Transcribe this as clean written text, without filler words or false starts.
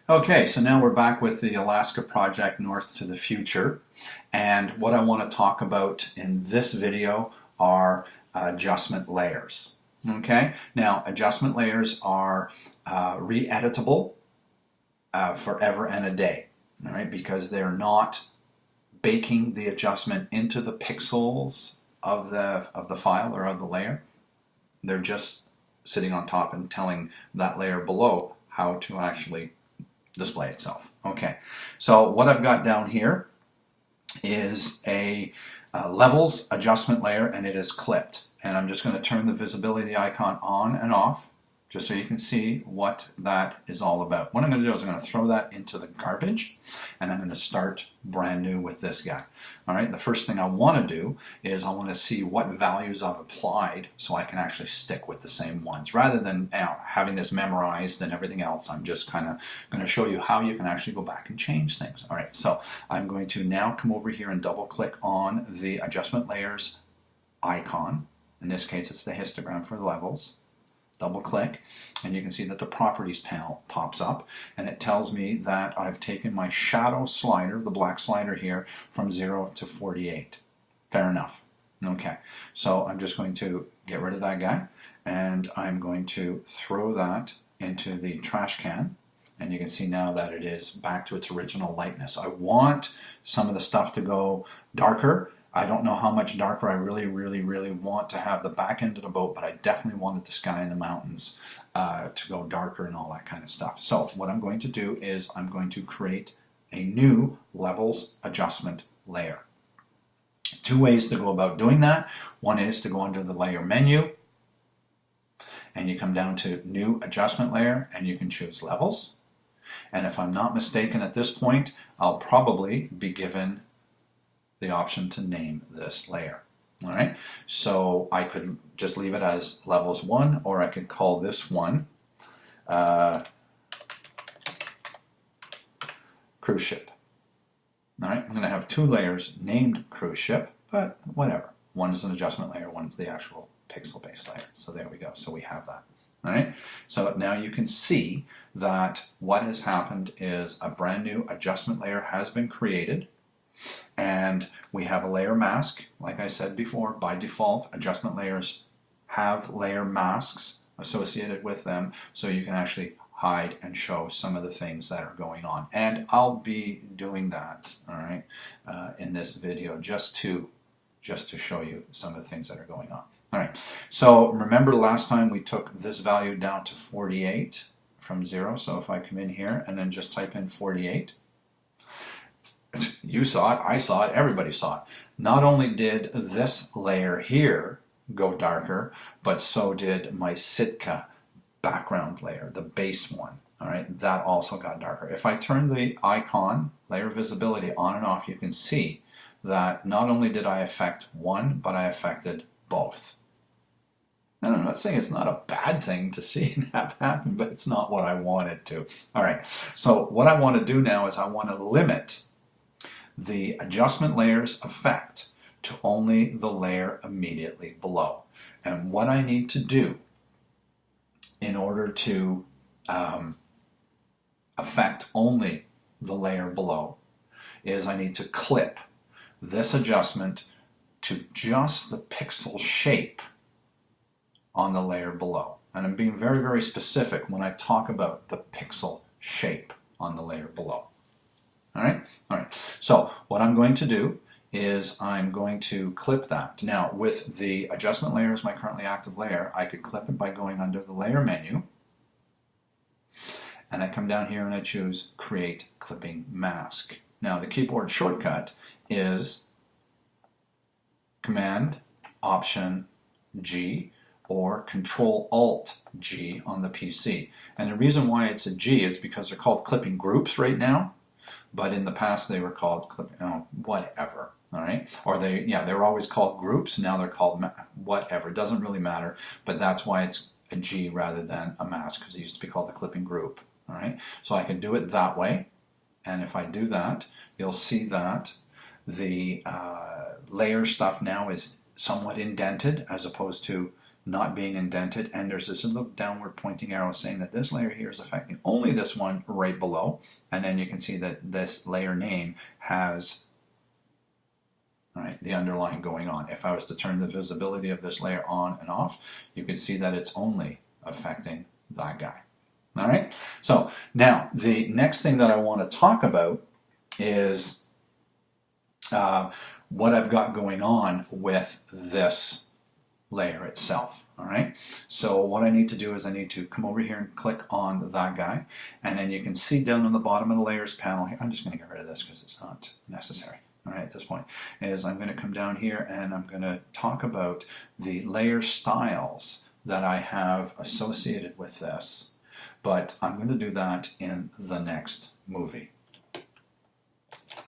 Okay, so now we're back with the Alaska project North to the Future, and what I want to talk about in this video are adjustment layers. Okay, now adjustment layers are re-editable forever and a day, all right, because they're not baking the adjustment into the pixels of the file or of the layer. They're just sitting on top and telling that layer below how to actually display itself. Okay, so what I've got down here is a levels adjustment layer, and it is clipped. And I'm just going to turn the visibility icon on and off just so you can see what that is all about. What I'm going to do is I'm going to throw that into the garbage, and I'm going to start brand new with this guy. All right, the first thing I want to do is I want to see what values I've applied so I can actually stick with the same ones. Rather than having this memorized and everything else, I'm just kind of going to show you how you can actually go back and change things. All right, so I'm going to now come over here and double click on the adjustment layers icon. In this case, it's the histogram for the levels. Double click, and you can see that the properties panel pops up, and it tells me that I've taken my shadow slider, the black slider here, from 0 to 48. Fair enough. Okay, so I'm just going to get rid of that guy, and I'm going to throw that into the trash can, and you can see now that it is back to its original lightness. I want some of the stuff to go darker. I don't know how much darker I really want to have the back end of the boat, but I definitely wanted the sky and the mountains to go darker and all that kind of stuff. So what I'm going to do is I'm going to create a new levels adjustment layer. Two ways to go about doing that. One is to go under the layer menu, and you come down to new adjustment layer, and you can choose levels. And if I'm not mistaken at this point, I'll probably be given the option to name this layer. All right, so I could just leave it as levels 1, or I could call this one cruise ship. All right, I'm going to have 2 layers named cruise ship, but whatever. One is an adjustment layer, one is the actual pixel-based layer. So there we go. So we have that. All right, so now you can see that what has happened is a brand new adjustment layer has been created. And we have a layer mask. Like I said before, by default, adjustment layers have layer masks associated with them, so you can actually hide and show some of the things that are going on. And I'll be doing that, all right, in this video just to show you some of the things that are going on. All right, so remember last time we took this value down to 48 from 0. So if I come in here and then just type in 48, you saw it, I saw it, everybody saw it. Not only did this layer here go darker, but so did my Sitka background layer, the base one. All right, that also got darker. If I turn the icon, layer visibility on and off, you can see that not only did I affect one, but I affected both. And I'm not saying it's not a bad thing to see and have happen, but it's not what I wanted to. All right, so what I want to do now is I want to limit the adjustment layer's effect to only the layer immediately below. And what I need to do in order to affect only the layer below is I need to clip this adjustment to just the pixel shape on the layer below. And I'm being very specific when I talk about the pixel shape on the layer below. All right. So what I'm going to do is I'm going to clip that. Now, with the adjustment layer as my currently active layer, I could clip it by going under the layer menu, and I come down here and I choose Create Clipping Mask. Now, the keyboard shortcut is Command Option G or Control Alt G on the PC. And the reason why it's a G is because they're called clipping groups right now. But in the past they were called whatever, all right? Or they were always called groups, now they're called whatever. It doesn't really matter, but that's why it's a G rather than a mask, because it used to be called the clipping group, all right? So I can do it that way, and if I do that, you'll see that the layer stuff now is somewhat indented as opposed to not being indented, and there's this little downward pointing arrow saying that this layer here is affecting only this one right below, and then you can see that this layer name has the underline going on. If I was to turn the visibility of this layer on and off, you can see that it's only affecting that guy. All right, so now the next thing that I want to talk about is what I've got going on with this layer itself. All right, so what I need to do is I need to come over here and click on that guy, and then you can see down on the bottom of the layers panel here, I'm just going to get rid of this because it's not necessary. All right, at this point, is I'm going to come down here and I'm going to talk about the layer styles that I have associated with this, but I'm going to do that in the next movie.